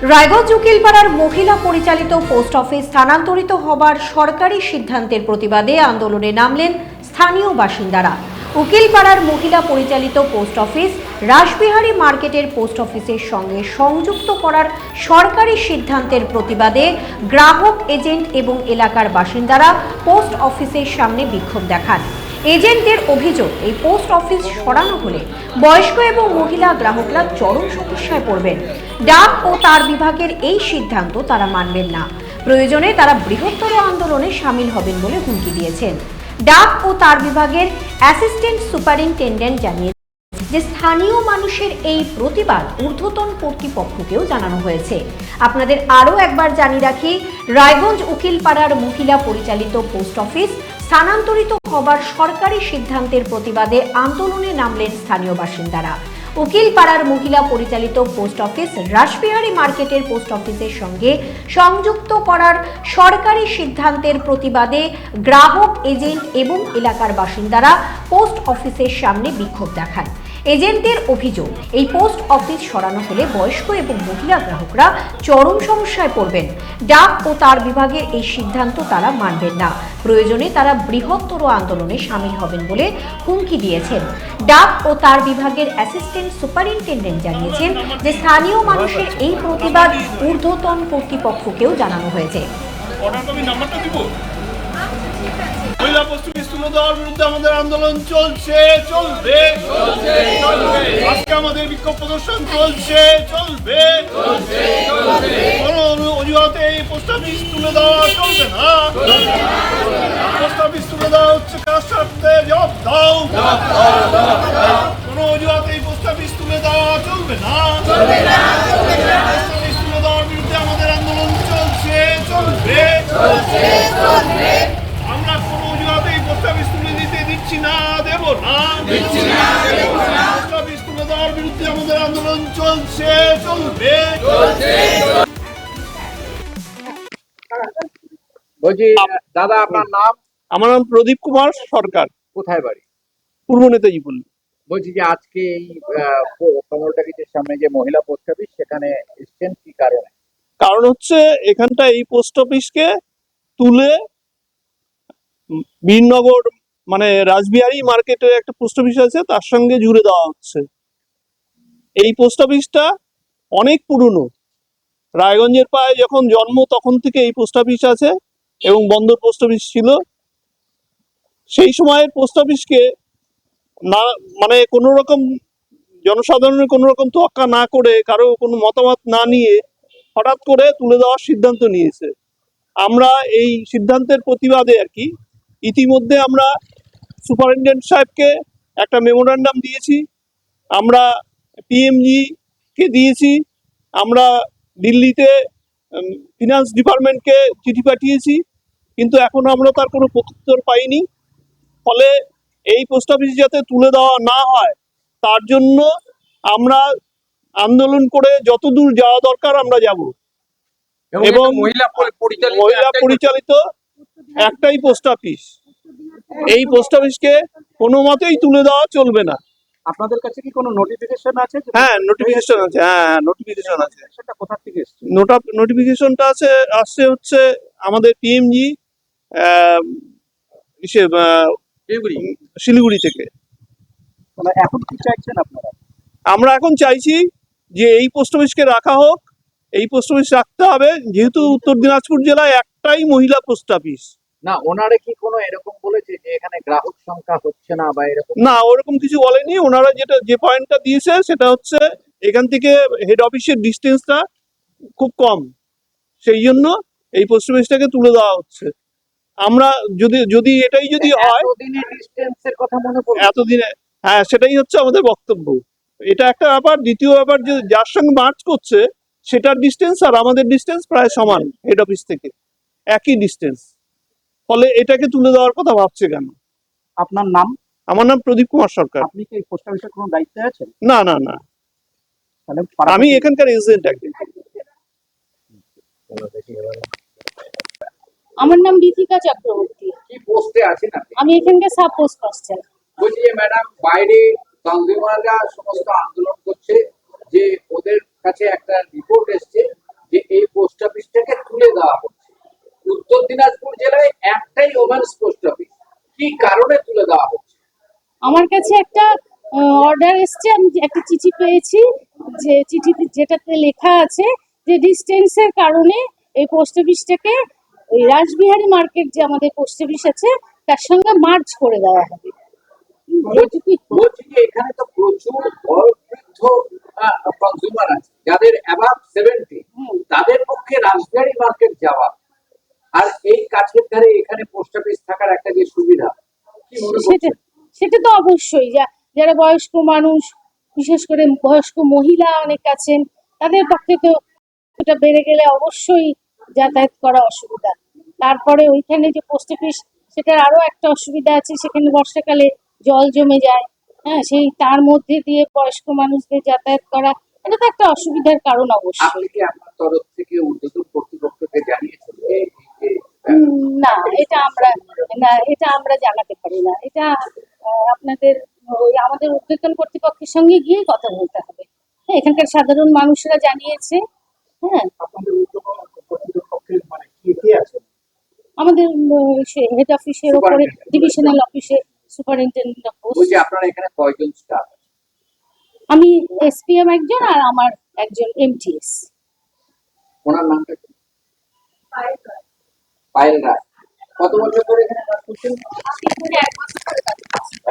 রায়গঞ্জ উকিলপাড়ার মহিলা পরিচালিত post office স্থানান্তরিত হবার সরকারি সিদ্ধান্তের প্রতিবাদে আন্দোলনে নামলেন স্থানীয় বাসিন্দারা। উকিলপাড়ার মহিলা পরিচালিত পোস্ট অফিস রাসবিহারী মার্কেটের পোস্ট অফিসের সঙ্গে সংযুক্ত করার সরকারি সিদ্ধান্তের প্রতিবাদে গ্রাহক, এজেন্ট এবং এলাকার বাসিন্দারা পোস্ট অফিসের সামনে বিক্ষোভ দেখান। এজেন্টদের অভিযোগ, এই পোস্ট অফিস সরানো হলে বয়স্ক এবং মহিলা গ্রাহকরা চরম সমস্যায় পড়বেন। ডাক ও তার বিভাগের এই সিদ্ধান্ত তারা মানবেন না। প্রয়োজনে তারা বৃহত্তর আন্দোলনে সামিল হবেন বলে হুমকি দিয়েছেন। ডাক ও তার বিভাগের অ্যাসিস্ট্যান্ট সুপারিনটেন্ডেন্ট জানিয়েছেন যে স্থানীয় মানুষের এই প্রতিবাদ ঊর্ধ্বতন কর্তৃপক্ষকেও জানানো হয়েছে। আপনাদের আরও একবার জানিয়ে রাখি, রায়গঞ্জ উকিলপাড়ার মহিলা পরিচালিত পোস্ট অফিস স্থানান্তরিত হবার সরকারি সিদ্ধান্তের প্রতিবাদে আন্দোলনে নামলেন স্থানীয় বাসিন্দারা। উকিলপাড়ার মহিলা পরিচালিত পোস্ট অফিস রাসবিহারী মার্কেটের পোস্ট অফিসের সঙ্গে সংযুক্ত করার সরকারি সিদ্ধান্তের প্রতিবাদে গ্রাহক, এজেন্ট এবং এলাকার বাসিন্দারা পোস্ট অফিসের সামনে বিক্ষোভ দেখান। এজেন্টদের অভিযোগ, এই পোস্ট অফিস সরানো হলে বয়স্ক এবং মহিলা গ্রাহকরা চরম সমস্যায় পড়বেন। ডাক ও তার বিভাগের এই সিদ্ধান্ত তারা মানবেন না। প্রয়োজনে তারা বৃহত্তর আন্দোলনে সামিল হবেন বলে হুমকি দিয়েছেন। ডাক ও তার বিভাগের অ্যাসিস্ট্যান্ট সুপারিনটেন্ডেন্ট জানিয়েছেন যে স্থানীয় মানুষের এই প্রতিবাদ ঊর্ধ্বতন কর্তৃপক্ষকেও জানানো হয়েছে। মহিলা পোস্ট অফিস তুলে দেওয়ার বিরুদ্ধে আমাদের আন্দোলন চলছে, চলবে। আজকে আমাদের বিক্ষোভ প্রদর্শন চলছে, চলবে। কোনো অজুহাতে এই পোস্ট অফিস তুলে দেওয়া চলবে না। পোস্ট অফিস তুলে দেওয়া হচ্ছে কার স্বার্থে? জবাব দাও। কোনো অজুহাতে এই পোস্ট অফিস তুলে দেওয়া চলবে না। পোস্ট অফিস তুলে দেওয়ার বিরুদ্ধে আমাদের আন্দোলন চলছে, চলবে। আমরা কোনো অজুহাতে এই পোস্ট অফিস তুলে দিতে দিচ্ছি না, দেব না। পোস্ট অফিস তুলে দেওয়ার বিরুদ্ধে আমাদের আন্দোলন চলছে, চলবে। বলছি দাদা, আপনার নাম? আমার নাম প্রদীপ কুমার সরকার। কোথায় বাড়ি? পূর্ব নেতাজি বলল। বলছি যে আজকে এই কমলটাকিজের সামনে যে মহিলা পোস্ট অফিস, সেখানে এসছেন কি কারণে? কারণ হচ্ছে এখানটা এই পোস্ট অফিসকে তুলে বীরনগর মানে রাসবিহারী মার্কেটের একটা পোস্ট অফিস আছে, তার সঙ্গে জুড়ে দেওয়া হচ্ছে। এই পোস্ট অফিসটা অনেক পুরনো। রায়গঞ্জের পায়ে যখন জন্ম তখন থেকে এই পোস্ট অফিস আছে এবং বন্দর পোস্ট অফিস ছিল। সেই সময়ের পোস্ট অফিসকে না মানে কোনো রকম জনসাধারণের কোনো রকম তোয়াক্কা না করে, কারো কোনো মতামত না নিয়ে হঠাৎ করে তুলে দেওয়ার সিদ্ধান্ত নিয়েছে। আমরা এই সিদ্ধান্তের প্রতিবাদে আর কি ইতিমধ্যে আমরা সুপারিনটেন্ডেন্ট সাহেবকে একটা মেমোরান্ডাম দিয়েছি, আমরা পিএমজি কে দিয়েছি, আমরা দিল্লিতে ফিনান্স ডিপার্টমেন্টকে চিঠি পাঠিয়েছি, কিন্তু এখনো আমরা তার কোনো প্রত্যুত্তর পাইনি। ফলে এই পোস্ট অফিস যাতে তুলে দেওয়া না হয় তার জন্য আমরা আন্দোলন করে যতদূর যাওয়া দরকার আমরা যাব। এবং মহিলা পরিচালিত একটাই পোস্ট অফিস, এই পোস্ট অফিসকে কোনো মতেই তুলে দেওয়া চলবে না। আপনাদের কাছে কি কোনো নোটিফিকেশন আছে? হ্যাঁ, নোটিফিকেশন আছে। নোটিফিকেশন আছে। সেটা কোথা থেকে এসেছে? নোটিফিকেশনটা আসছে হচ্ছে আমাদের পিএমজি শিলিগুড়ি থেকে। মানে এখন কি চাইছেন আপনারা? আমরা এখন চাইছি যে এই পোস্ট অফিসকে রাখা হোক। এই পোস্ট অফিস রাখতে হবে, যেহেতু উত্তর দিনাজপুর জেলায় একটাই মহিলা পোস্ট অফিস। না, ওনারা কি কোনো এরকম বলেছে যে এখানে গ্রাহক সংখ্যা হচ্ছে না বা এরকম? না, ওরকম কিছু বলেনি। ওনারা যে পয়েন্টটা দিয়েছে সেটা হচ্ছে এখান থেকে হেড অফিসের ডিস্টেন্সটা খুব কম, সেই জন্য এই পোস্ট অফিসটাকে তুলে দেওয়া হচ্ছে। আমরা যদি এটাই যদি হয়, এতদিনের ডিসটেন্সের কথা মনে পড়ে? এতদিনে, হ্যাঁ, সেটাই হচ্ছে আমাদের বক্তব্য। এটা একটা ব্যাপার। দ্বিতীয় ব্যাপার, যে যার সঙ্গে মার্চ করছে সেটার ডিস্টেন্স আর আমাদের ডিস্টেন্স প্রায় সমান, হেড অফিস থেকে একই ডিস্টেন্স। ফলে এটাকে তুলে দেওয়ার কথা ভাবছে কেন? আপনার নাম? আমার নাম প্রদীপ কুমার সরকার। আপনি কি পোস্ট অফিসের কোনো দায়িত্বে আছেন? না না না, আমি এখানকার এজেন্ট একজন। আমার নাম ঋতিকা চক্রবর্তী। কি পোস্টে আছেন আপনি? আমি এখানকার সাব পোস্ট মাস্টার। বলছি যে ম্যাডাম, বাইরে কনজিউমাররা সমস্ত আন্দোলন করছে যে ওদের কাছে একটা রিপোর্ট এসছে এই পোস্ট অফিসটাকে তুলে দেওয়া হচ্ছে। উত্তর দিনাজপুর জেলায় একটাই ওমেন্স পোস্ট অফিস, কি কারণে তুলে দেওয়া হচ্ছে? আমার কাছে একটা অর্ডার এসছে, আমি একটা চিঠি পেয়েছি, যে চিঠিতে যেটাতে লেখা আছে যে ডিস্টেন্সের কারণে এই পোস্ট অফিসটাকে ওই রাসবিহারী মার্কেট যে আমাদের পোস্ট অফিস আছে তার সঙ্গে মার্জ করে দেওয়া হবে। এইটুকুই। বলছি যে এখানে তো প্রচুর বয়োবৃদ্ধ কনজিউমার আছে যাদের অ্যাবাভ 70, তাদের পক্ষে রাসবিহারী মার্কেট যাওয়া আর এই কাছের ধারে এখানে পোস্ট অফিস থাকার একটা যে সুবিধা, কি মনে সেটা করছেন? সেটা তো অবশ্যই, যারা বয়স্ক মানুষ, বিশেষ করে বয়স্ক মহিলা অনেক আছেন, তাদের পক্ষে তো এটা বেড়ে গেলে অবশ্যই যাতায়াত করা অসুবিধা। তারপরে ওইখানে যে পোস্ট অফিস, সেটার আরো একটা অসুবিধা আছে, সেখানে বর্ষাকালে জল জমে যায়। হ্যাঁ, সেই তার মধ্যে দিয়ে বয়স্ক মানুষদের যাতায়াত করা, এটা তো একটা অসুবিধার কারণ অবশ্যই। আপনি কি আপনার তরফ থেকে ঊর্ধ্বতন কর্তৃপক্ষকে জানিয়েছেন যে এটা আমরা জানাতে পারি না। এটা আপনাদের আমাদের ঊর্ধ্বতন কর্তৃপক্ষের সঙ্গে গিয়ে কথা বলতে হবে। হ্যাঁ, এখানকার সাধারণ মানুষরা জানিয়েছে। হ্যাঁ, আপনাদের ঊর্ধ্বতন কর্তৃপক্ষের মানে কি আছে? আমাদের হেড অফিসের ওপরে ডিভিশনাল অফিসে সুপারিনটেন্ডেন্ট অফ পোস্ট। বলছি আপনারা এখানে কয়জন স্টাফ? আমি এসপিএম একজন আর আমার একজন এমটিএস। ওনার নামটা কি? পায়েল রায়। কত বছর ধরে এখানে কাজ করছেন?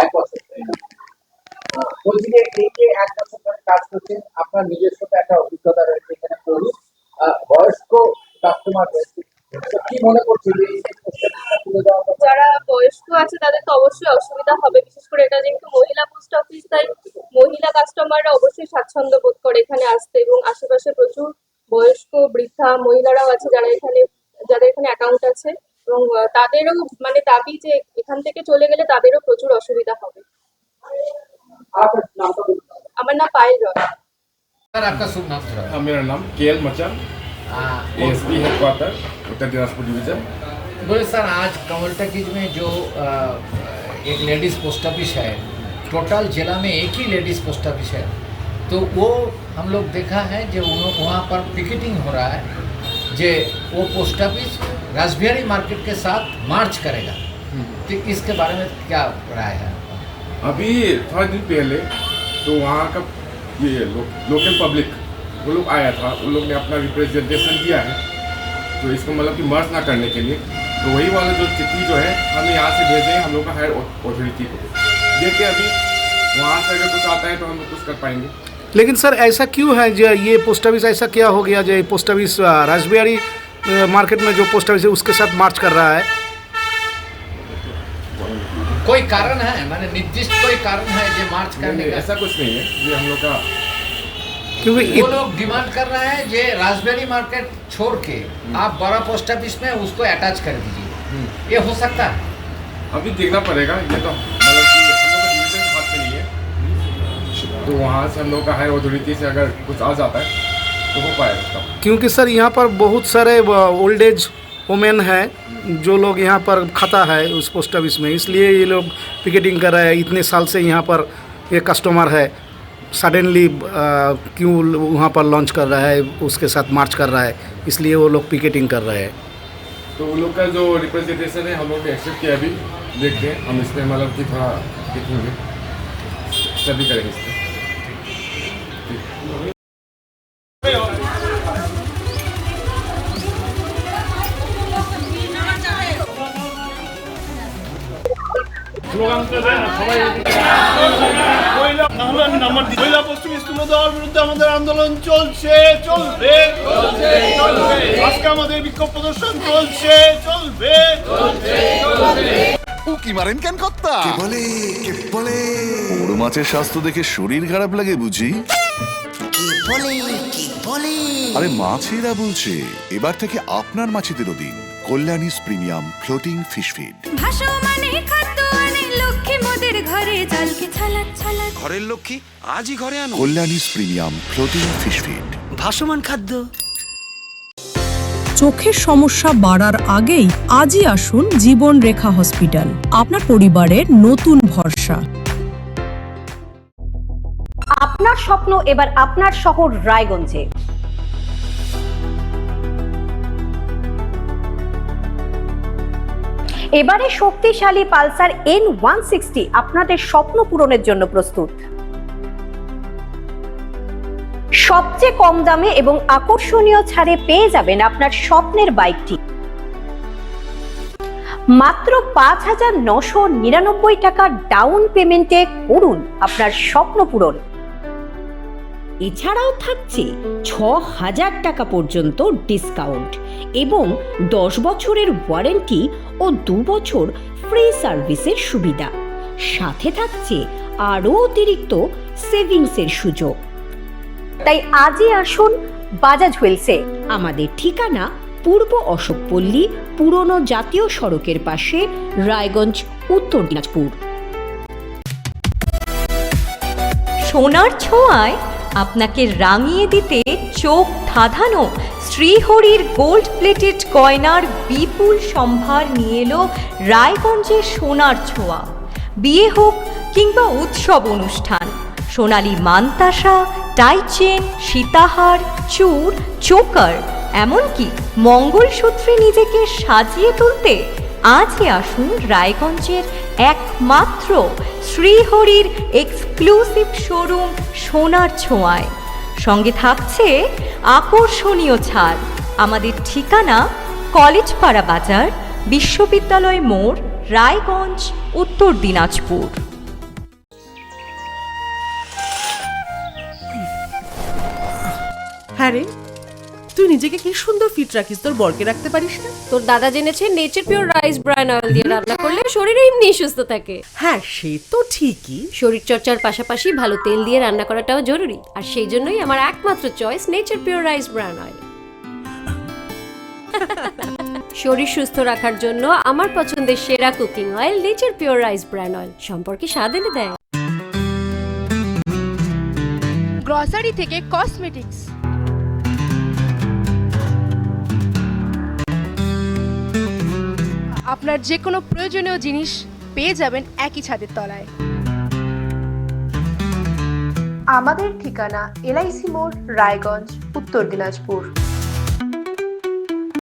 1 বছর। বলছি যে এই যে 1 বছর ধরে কাজ করছেন, আপনার নিজস্ব তো একটা অভিজ্ঞতা রয়েছে, এখানে প্রচুর বয়স্ক কাস্টমার রয়েছে, তো কি মনে করছেন যে এই পোস্টটা তুলে দেওয়া হবে? যারা বয়স্ক আছে তাদের তো অবশ্যই অসুবিধা হবে, বিশেষ করে এটা যেহেতু মহিলা পোস্ট অফিস, তাই মহিলা কাস্টমাররা অবশ্যই স্বাচ্ছন্দ্য বোধ করে এখানে আসতে, এবং আশেপাশে প্রচুর বয়স্ক বৃদ্ধা মহিলারাও আছে যাদের এখানে অ্যাকাউন্ট আছে, এবং তাদেরও মানে দাবি যে এখান থেকে চলে গেলে তাদেরও প্রচুর অসুবিধা হবে। আপনার নামটা বলুন। আমার নাম পায়েল রয়। सर आपका शुभ नाम थोड़ा। मेरा नाम KL मचन, ASP headquarter Uttar Dinajpur division. बोले सर, आज कमलटकीज में जो एक लेडीज़ पोस्ट ऑफिस है, टोटल जिला में एक ही लेडीज़ पोस्ट ऑफिस है, तो वो हम लोग देखा है जो वहाँ पर पिकेटिंग हो रहा है, जे वो पोस्ट ऑफिस रासबिहारी मार्केट के साथ मार्च करेगा, तो इसके बारे में क्या राय है? अभी थोड़ा दिन पहले तो वहाँ का ये लोकल पब्लिक वो लोग आया था, उन लोग ने अपना रिप्रेजेंटेशन दिया है, तो इसको मतलब कि मर्ज ना करने के लिए, तो वही वाला जो चिट्ठी जो है हमें यहाँ से भेजे हैं हम लोग का हायर अथॉरिटी को। देखते अभी वहाँ से अगर कुछ आता है तो हम लोग कुछ कर पाएंगे। लेकिन सर ऐसा क्यों है जो ये पोस्ट ऑफिस ऐसा क्या हो गया जो ये पोस्ट ऑफिस रासबिहारी मार्केट में जो पोस्ट ऑफिस है उसके साथ मार्च कर रहा है? कोई कारण है, माने निर्दिष्ट कोई कारण है जो मार्च करने नहीं, का? ऐसा कुछ नहीं है, ये हम लोग का क्योंकि वो लोग डिमांड कर रहे हैं जे रासबिहारी मार्केट छोड़ के आप बड़ा पोस्ट ऑफिस में उसको अटैच कर दीजिए, ये हो सकता है? अभी देखना पड़ेगा, ये तो मतलब कि हम लोग का डिवीजन हाथ में नहीं है, तो वहाँ से हम लोग का हायर अथॉरिटी से अगर कुछ आ जाता है तो हो पाएगा उसका। क्योंकि सर यहाँ पर बहुत सारे ओल्ड एज वुमेन हैं जो लोग यहाँ पर खाता है उस पोस्ट ऑफिस में, इसलिए ये लोग पिकेटिंग कर रहे हैं। इतने साल से यहाँ पर ये कस्टमर है, सडनली क्यों वहाँ पर लॉन्च कर रहा है, उसके साथ मार्च कर रहा है, इसलिए वो लोग पिकेटिंग कर रहे हैं। तो उन लोग का जो रिप्रेजेंटेशन है हम लोग ने एक्सेप्ट किया, अभी देखते हैं हम इसमें मतलब कि थोड़ा देखेंगे, स्टडी करेंगे इस पर। মহিলা পোস্ট অফিস তুলে দেওয়ার বিরুদ্ধে আমাদের আন্দোলন চলছে, চলবে, আজকে আমাদের বিক্ষোভ প্রদর্শন চলছে, চলবে। উকি মারেন কেন কর্তা? কে বলে বড় মাছের স্বাস্থ্য দেখে শরীর খারাপ লাগে বুঝি? আরে মাছেরা বলছে এবার থেকে আপনার মাছেদেরও দিন কল্যাণীস প্রিমিয়াম ফ্লোটিং ফিশ ফিড। ঘরের লক্ষ্মী আজই ঘরে আনো কল্যাণীস প্রিমিয়াম ফ্লোটিং ফিশ ফিড। ভাসমান খাদ্য। চোখের সমস্যা বাড়ার আগেই আজই আসুন জীবন রেখা হসপিটাল, আপনার পরিবারের নতুন ভরসা। আপনার স্বপ্ন এবার আপনার শহর রায়গঞ্জে। এবারে শক্তিশালী পালসার N160 আপনাদের স্বপ্ন পূরণের জন্য প্রস্তুত। সবচেয়ে কম দামে এবং আকর্ষণীয় ছাড়ে পেয়ে যাবেন আপনার স্বপ্নের বাইকটি। মাত্র 5,999 টাকা ডাউন পেমেন্টে করুন আপনার স্বপ্ন পূরণ। এছাড়াও থাকছে 6,000 টাকা পর্যন্ত ডিসকাউন্ট এবং 10 বছরের ওয়ারেন্টি ও 2 বছর ফ্রি সার্ভিসের সুবিধা। সাথে থাকছে আরও অতিরিক্ত সেভিংসের সুযোগ। তাই আজই আসুন বাজাজ হুইলসে। আমাদের ঠিকানা পূর্ব অশোকপল্লী, পুরনো জাতীয় সড়কের পাশে, রায়গঞ্জ, উত্তর দিনাজপুর। সোনার ছোঁয়ায় আপনাকে রাঙিয়ে দিতে চোখ ধাঁধানো শ্রীহরির গোল্ড প্লেটেড গয়নার বিপুল সম্ভার নিয়ে এলো রায়গঞ্জের সোনার ছোঁয়া। বিয়ে হোক কিংবা উৎসব অনুষ্ঠান, সোনালী মানতাসা, টাইচেন, সীতাহার, চূড়, চোকার, এমনকি মঙ্গলসূত্রে নিজেকে সাজিয়ে তুলতে আজই আসুন রায়গঞ্জের একমাত্র শ্রীহরির এক্সক্লুসিভ শোরুম সোনার ছোঁয়ায়। সঙ্গে থাকছে আকর্ষণীয় ছাড়। আমাদের ঠিকানা কলেজপাড়া বাজার, বিশ্ববিদ্যালয় মোড়, রায়গঞ্জ, উত্তর দিনাজপুর। হ্যাঁ রে, তুই নিজেকে কি সুন্দর ফিট রাখিস, তোর বরকে রাখতে পারিস না? তোর দাদা জেনেছে nature pure rice bran oil দিয়ে রান্না করলে শরীর এমনি সুস্থ থাকে। হ্যাঁ সে তো ঠিকই, শরীর চর্চার পাশাপাশি ভালো তেল দিয়ে রান্না করাটাও জরুরি, আর সেই জন্যই আমার একমাত্র choice nature pure rice bran oil. শরীর সুস্থ রাখার জন্য আমার পছন্দের সেরা cooking oil nature pure rice bran oil, সম্পর্কে স্বাদ এনে দেয়। গ্রসারি থেকে কসমেটিক্স, আপনার যে কোনো প্রয়োজনীয় জিনিস পেয়ে যাবেন একই ছাদের তলায়। আমাদের ঠিকানা LIC মোড়, রায়গঞ্জ, উত্তর দিনাজপুর।